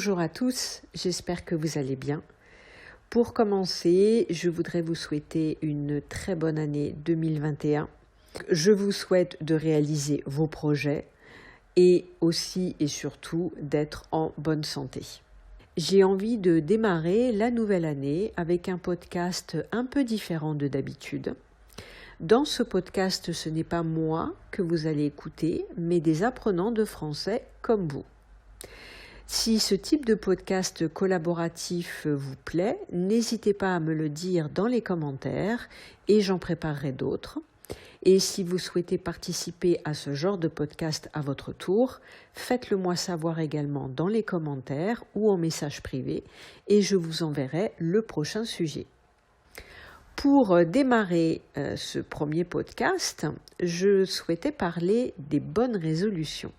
Bonjour à tous, j'espère que vous allez bien. Pour commencer, je voudrais vous souhaiter une très bonne année 2021. Je vous souhaite de réaliser vos projets et aussi et surtout d'être en bonne santé. J'ai envie de démarrer la nouvelle année avec un podcast un peu différent de d'habitude. Dans ce podcast, ce n'est pas moi que vous allez écouter, mais des apprenants de français comme vous. Si ce type de podcast collaboratif vous plaît, n'hésitez pas à me le dire dans les commentaires et j'en préparerai d'autres. Et si vous souhaitez participer à ce genre de podcast à votre tour, faites-le moi savoir également dans les commentaires ou en message privé et je vous enverrai le prochain sujet. Pour démarrer ce premier podcast, je souhaitais parler des bonnes résolutions.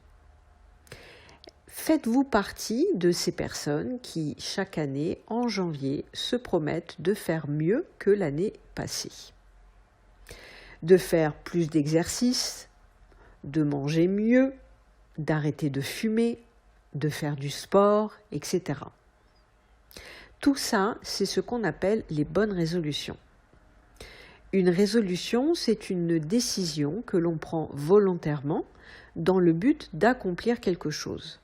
Faites-vous partie de ces personnes qui, chaque année, en janvier, se promettent de faire mieux que l'année passée? De faire plus d'exercices, de manger mieux, d'arrêter de fumer, de faire du sport, etc. Tout ça, c'est ce qu'on appelle les bonnes résolutions. Une résolution, c'est une décision que l'on prend volontairement dans le but d'accomplir quelque chose.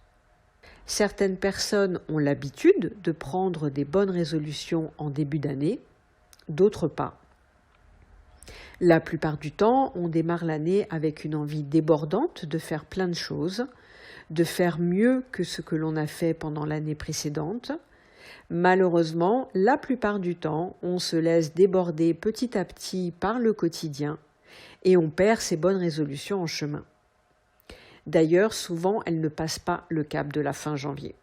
Certaines personnes ont l'habitude de prendre des bonnes résolutions en début d'année, d'autres pas. La plupart du temps, on démarre l'année avec une envie débordante de faire plein de choses, de faire mieux que ce que l'on a fait pendant l'année précédente. Malheureusement, la plupart du temps, on se laisse déborder petit à petit par le quotidien et on perd ses bonnes résolutions en chemin. D'ailleurs, souvent, elles ne passent pas le cap de la fin janvier.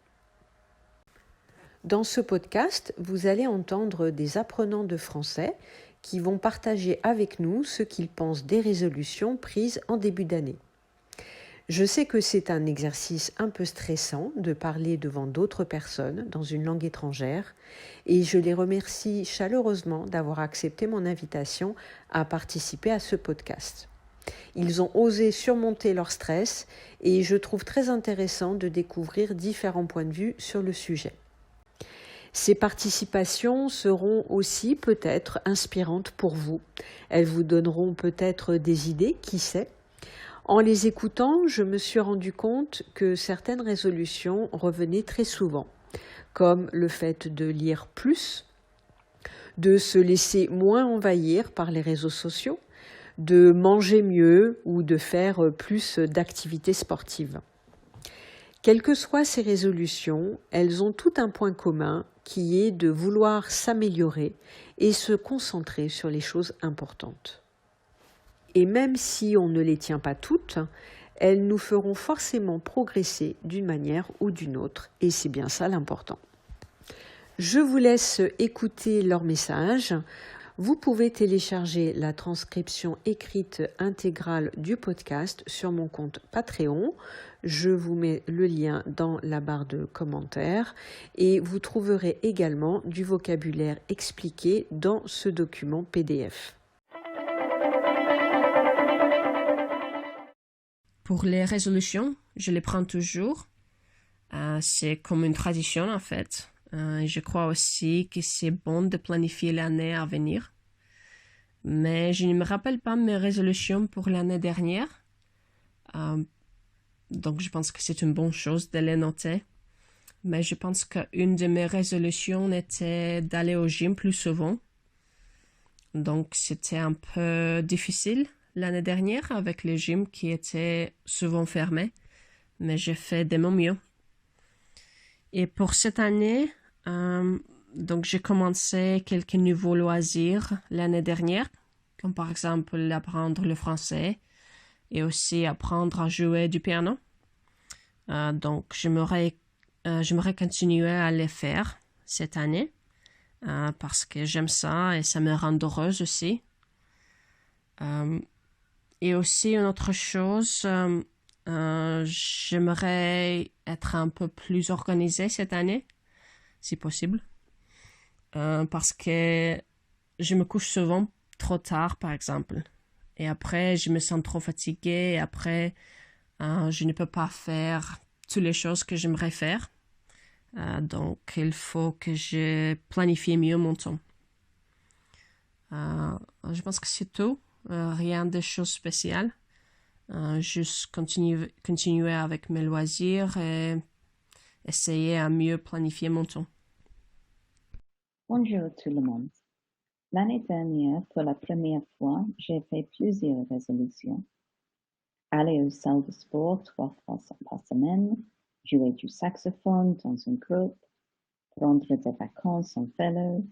Dans ce podcast, vous allez entendre des apprenants de français qui vont partager avec nous ce qu'ils pensent des résolutions prises en début d'année. Je sais que c'est un exercice un peu stressant de parler devant d'autres personnes dans une langue étrangère et je les remercie chaleureusement d'avoir accepté mon invitation à participer à ce podcast. Ils ont osé surmonter leur stress et je trouve très intéressant de découvrir différents points de vue sur le sujet. Ces participations seront aussi peut-être inspirantes pour vous. Elles vous donneront peut-être des idées, qui sait. En les écoutant, je me suis rendu compte que certaines résolutions revenaient très souvent, comme le fait de lire plus, de se laisser moins envahir par les réseaux sociaux, de manger mieux ou de faire plus d'activités sportives. Quelles que soient ces résolutions, elles ont tout un point commun qui est de vouloir s'améliorer et se concentrer sur les choses importantes. Et même si on ne les tient pas toutes, elles nous feront forcément progresser d'une manière ou d'une autre et c'est bien ça l'important. Je vous laisse écouter leur message. Vous pouvez télécharger la transcription écrite intégrale du podcast sur mon compte Patreon. Je vous mets le lien dans la barre de commentaires et vous trouverez également du vocabulaire expliqué dans ce document PDF. Pour les résolutions, je les prends toujours. C'est comme une tradition en fait. Je crois aussi que c'est bon de planifier l'année à venir. Mais je ne me rappelle pas mes résolutions pour l'année dernière. Donc je pense que c'est une bonne chose de les noter. Mais je pense qu'une de mes résolutions était d'aller au gym plus souvent. Donc c'était un peu difficile l'année dernière avec les gyms qui étaient souvent fermés. Mais j'ai fait de mon mieux. Et pour cette année, donc j'ai commencé quelques nouveaux loisirs l'année dernière, comme par exemple apprendre le français et aussi apprendre à jouer du piano. Donc j'aimerais continuer à les faire cette année parce que j'aime ça et ça me rend heureuse aussi. Et aussi une autre chose, j'aimerais être un peu plus organisée cette année, si possible, parce que je me couche souvent trop tard, par exemple. Et après, je me sens trop fatiguée et après, je ne peux pas faire toutes les choses que j'aimerais faire. Donc, il faut que je planifie mieux mon temps. Je pense que c'est tout. Rien de choses spéciales. Juste continuer avec mes loisirs et essayer à mieux planifier mon temps. Bonjour tout le monde. L'année dernière, pour la première fois, j'ai fait plusieurs résolutions. Aller aux salles de sport 3 fois par semaine, jouer du saxophone dans un groupe, prendre des vacances en vélo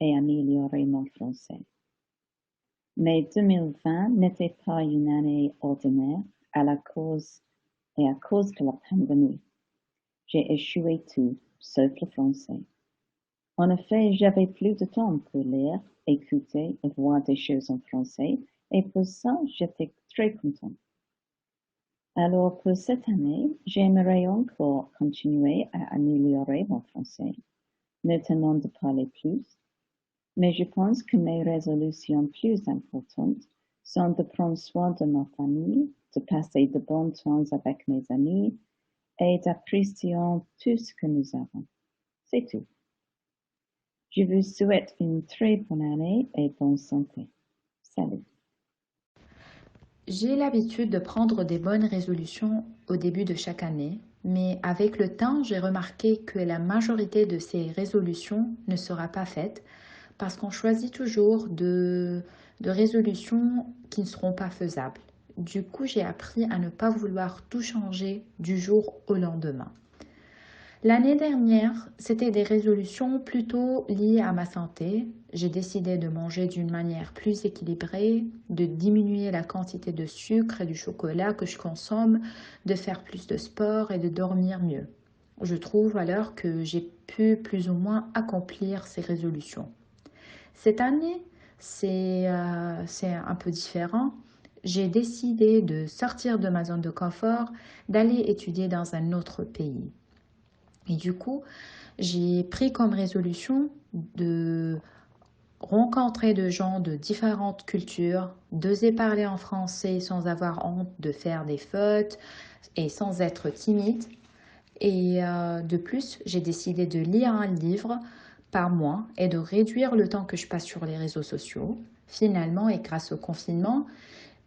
et améliorer mon français. Mais 2020 n'était pas une année ordinaire à cause de la pandémie. J'ai échoué tout, sauf le français. En effet, j'avais plus de temps pour lire, écouter et voir des choses en français, et pour ça, j'étais très contente. Alors, pour cette année, j'aimerais encore continuer à améliorer mon français, notamment de parler plus, mais je pense que mes résolutions plus importantes sont de prendre soin de ma famille, de passer de bons temps avec mes amis et d'apprécier tout ce que nous avons. C'est tout. Je vous souhaite une très bonne année et bonne santé. Salut. J'ai l'habitude de prendre des bonnes résolutions au début de chaque année, mais avec le temps, j'ai remarqué que la majorité de ces résolutions ne sera pas faite parce qu'on choisit toujours de résolutions qui ne seront pas faisables. Du coup, j'ai appris à ne pas vouloir tout changer du jour au lendemain. L'année dernière, c'était des résolutions plutôt liées à ma santé. J'ai décidé de manger d'une manière plus équilibrée, de diminuer la quantité de sucre et du chocolat que je consomme, de faire plus de sport et de dormir mieux. Je trouve alors que j'ai pu plus ou moins accomplir ces résolutions. Cette année, c'est un peu différent. J'ai décidé de sortir de ma zone de confort, d'aller étudier dans un autre pays. Et du coup, j'ai pris comme résolution de rencontrer des gens de différentes cultures, d'oser parler en français sans avoir honte de faire des fautes et sans être timide. Et de plus, j'ai décidé de lire un livre par mois et de réduire le temps que je passe sur les réseaux sociaux. Finalement, et grâce au confinement,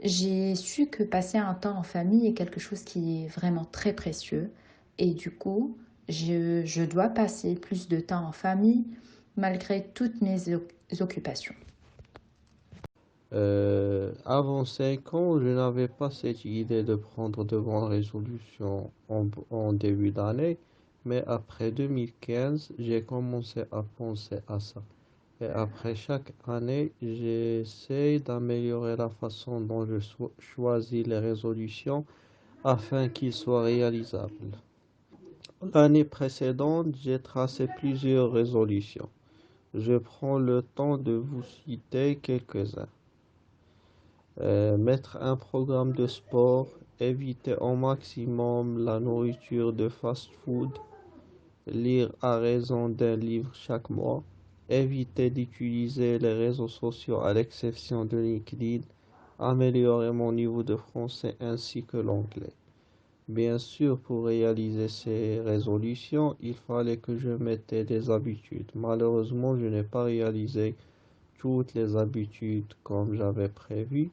j'ai su que passer un temps en famille est quelque chose qui est vraiment très précieux. Et du coup, je dois passer plus de temps en famille malgré toutes mes occupations. Avant 5 ans, je n'avais pas cette idée de prendre de bonnes résolutions en début d'année, mais après 2015, j'ai commencé à penser à ça. Et après chaque année, j'essaie d'améliorer la façon dont je choisis les résolutions afin qu'ils soient réalisables. L'année précédente, j'ai tracé plusieurs résolutions. Je prends le temps de vous citer quelques-uns. Mettre un programme de sport, éviter au maximum la nourriture de fast-food, lire à raison d'un livre chaque mois, éviter d'utiliser les réseaux sociaux à l'exception de LinkedIn, améliorer mon niveau de français ainsi que l'anglais. Bien sûr, pour réaliser ces résolutions, il fallait que je mette des habitudes. Malheureusement, je n'ai pas réalisé toutes les habitudes comme j'avais prévu.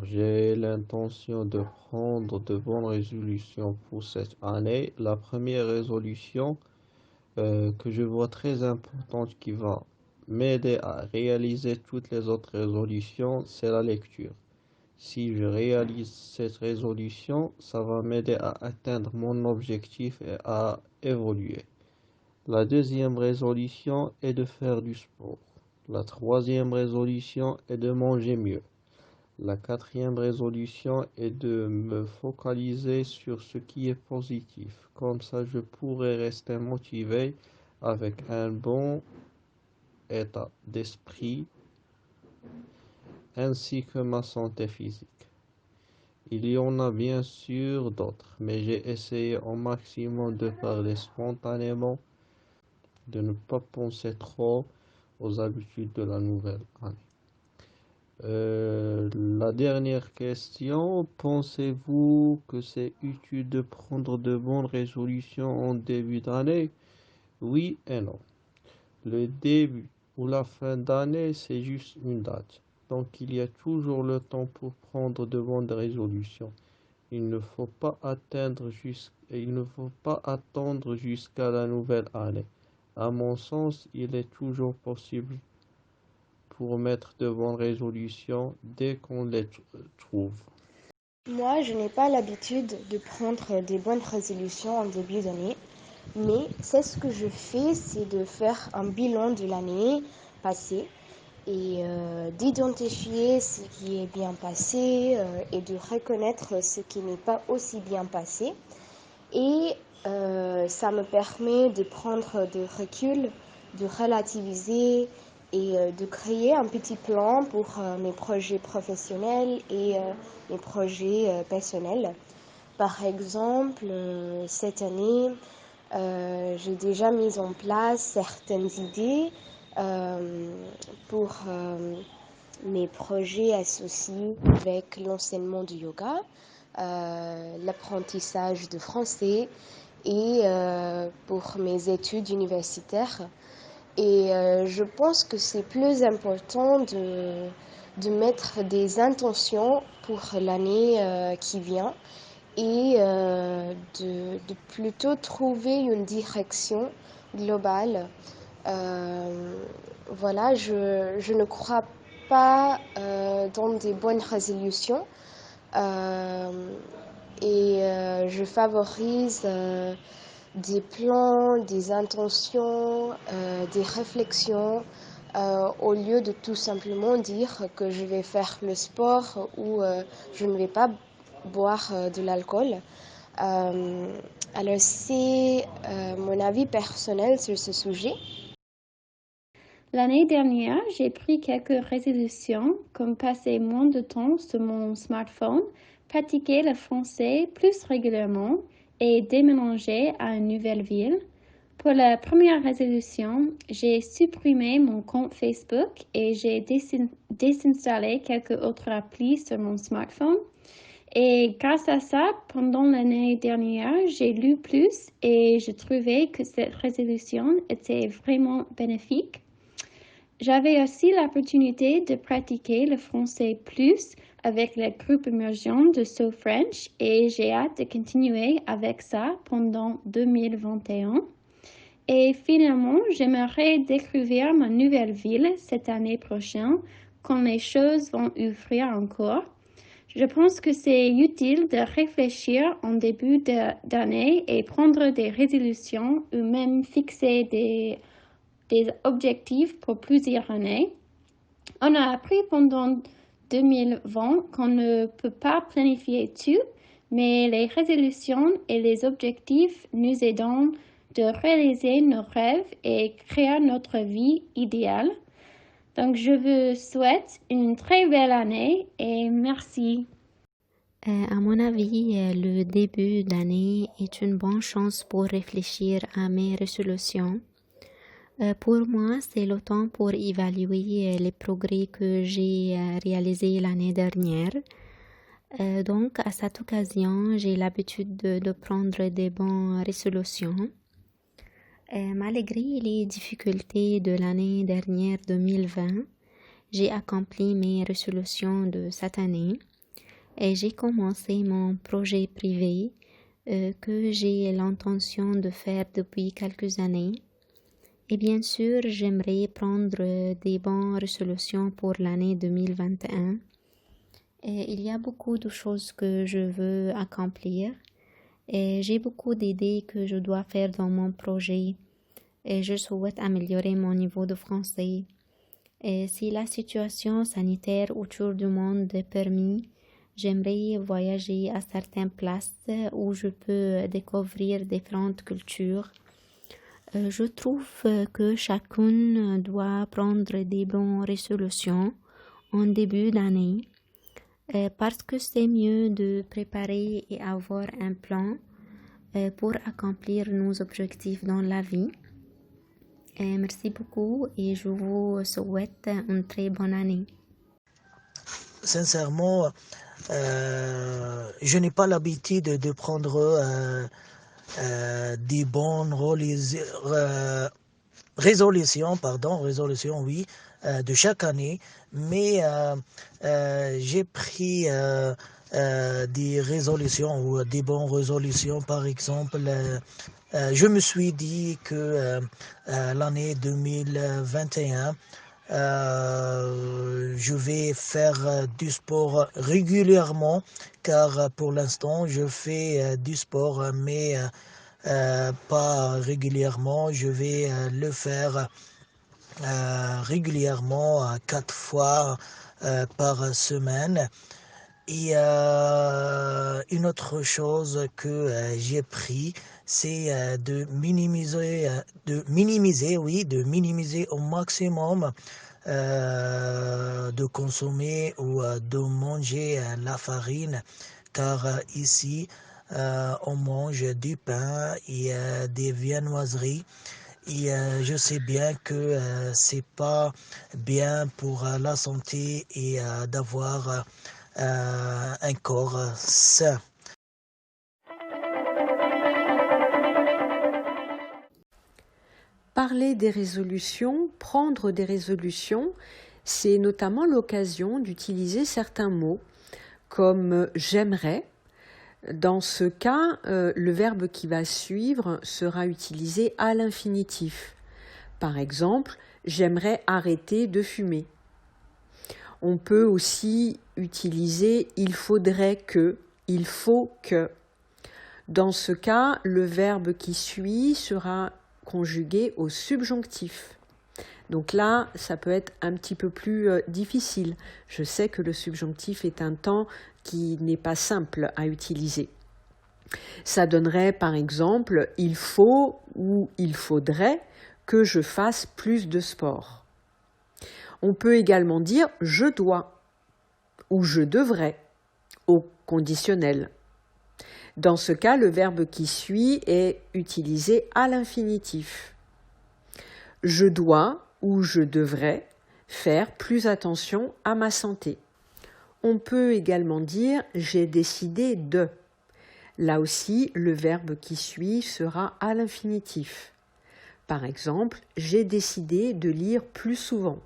J'ai l'intention de prendre de bonnes résolutions pour cette année. La première résolution que je vois très importante qui va m'aider à réaliser toutes les autres résolutions, c'est la lecture. Si je réalise cette résolution, ça va m'aider à atteindre mon objectif et à évoluer. La deuxième résolution est de faire du sport. La troisième résolution est de manger mieux. La quatrième résolution est de me focaliser sur ce qui est positif. Comme ça, je pourrai rester motivé avec un bon état d'esprit ainsi que ma santé physique. Il y en a bien sûr d'autres, mais j'ai essayé au maximum de parler spontanément, de ne pas penser trop aux habitudes de la nouvelle année. La dernière question, pensez-vous que c'est utile de prendre de bonnes résolutions en début d'année? Oui et non. Le début ou la fin d'année, c'est juste une date. Donc il y a toujours le temps pour prendre de bonnes résolutions. Il ne faut pas attendre jusqu'à la nouvelle année. À mon sens, il est toujours possible pour mettre de bonnes résolutions dès qu'on les trouve. Moi, je n'ai pas l'habitude de prendre des bonnes résolutions en début d'année, mais c'est ce que je fais, c'est de faire un bilan de l'année passée et d'identifier ce qui est bien passé et de reconnaître ce qui n'est pas aussi bien passé. Et ça me permet de prendre de recul, de relativiser et de créer un petit plan pour mes projets professionnels et mes projets personnels. Par exemple, cette année, j'ai déjà mis en place certaines idées pour mes projets associés avec l'enseignement du yoga, l'apprentissage de français et pour mes études universitaires. Et je pense que c'est plus important de mettre des intentions pour l'année qui vient et de plutôt trouver une direction globale. Voilà, je ne crois pas dans des bonnes résolutions et je favorise des plans, des intentions, des réflexions au lieu de tout simplement dire que je vais faire le sport ou je ne vais pas boire de l'alcool. Alors c'est mon avis personnel sur ce sujet. L'année dernière, j'ai pris quelques résolutions comme passer moins de temps sur mon smartphone, pratiquer le français plus régulièrement et déménager à une nouvelle ville. Pour la première résolution, j'ai supprimé mon compte Facebook et j'ai désinstallé quelques autres applis sur mon smartphone. Et grâce à ça, pendant l'année dernière, j'ai lu plus et je trouvais que cette résolution était vraiment bénéfique. J'avais aussi l'opportunité de pratiquer le français plus avec le groupe immersion de So French et j'ai hâte de continuer avec ça pendant 2021. Et finalement, j'aimerais découvrir ma nouvelle ville cette année prochaine quand les choses vont ouvrir encore. Je pense que c'est utile de réfléchir en début d'année et prendre des résolutions ou même fixer des objectifs pour plusieurs années. On a appris pendant 2020 qu'on ne peut pas planifier tout, mais les résolutions et les objectifs nous aident de réaliser nos rêves et créer notre vie idéale. Donc, je vous souhaite une très belle année et merci. À mon avis, le début d'année est une bonne chance pour réfléchir à mes résolutions. Pour moi, c'est le temps pour évaluer les progrès que j'ai réalisés l'année dernière. Donc, à cette occasion, j'ai l'habitude de prendre des bonnes résolutions. Malgré les difficultés de l'année dernière 2020, j'ai accompli mes résolutions de cette année et j'ai commencé mon projet privé que j'ai l'intention de faire depuis quelques années. Et bien sûr, j'aimerais prendre des bonnes résolutions pour l'année 2021. Et il y a beaucoup de choses que je veux accomplir. Et j'ai beaucoup d'idées que je dois faire dans mon projet. Et je souhaite améliorer mon niveau de français. Et si la situation sanitaire autour du monde est permise, j'aimerais voyager à certaines places où je peux découvrir différentes cultures. Je trouve que chacun doit prendre des bonnes résolutions en début d'année parce que c'est mieux de préparer et avoir un plan pour accomplir nos objectifs dans la vie. Merci beaucoup et je vous souhaite une très bonne année. Sincèrement, je n'ai pas l'habitude de prendre des bonnes résolutions, oui, de chaque année, mais j'ai pris des résolutions ou des bonnes résolutions, par exemple. Je me suis dit que l'année 2021, je vais faire du sport régulièrement, car pour l'instant je fais du sport, mais pas régulièrement. Je vais le faire régulièrement, 4 fois par semaine. Et une autre chose que j'ai pris, c'est de minimiser au maximum de consommer ou de manger la farine, car ici on mange du pain et des viennoiseries. Et je sais bien que c'est pas bien pour la santé et d'avoir un corps sain. Parler des résolutions, prendre des résolutions, c'est notamment l'occasion d'utiliser certains mots comme j'aimerais. Dans ce cas, le verbe qui va suivre sera utilisé à l'infinitif. Par exemple, j'aimerais arrêter de fumer. On peut aussi utiliser il faudrait que, il faut que. Dans ce cas, le verbe qui suit sera conjugué au subjonctif. Donc là, ça peut être un petit peu plus difficile. Je sais que le subjonctif est un temps qui n'est pas simple à utiliser. Ça donnerait par exemple « il faut » ou « il faudrait que je fasse plus de sport ». On peut également dire « je dois » ou « je devrais » au conditionnel. Dans ce cas, le verbe qui suit est utilisé à l'infinitif. Je dois ou je devrais faire plus attention à ma santé. On peut également dire « j'ai décidé de ». Là aussi, le verbe qui suit sera à l'infinitif. Par exemple, j'ai décidé de lire plus souvent.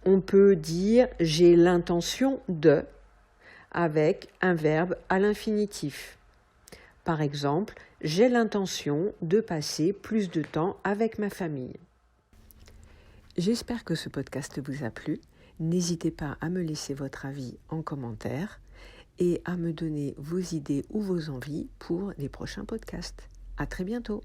On peut dire « j'ai l'intention de » avec un verbe à l'infinitif. Par exemple, j'ai l'intention de passer plus de temps avec ma famille. J'espère que ce podcast vous a plu. N'hésitez pas à me laisser votre avis en commentaire et à me donner vos idées ou vos envies pour les prochains podcasts. À très bientôt.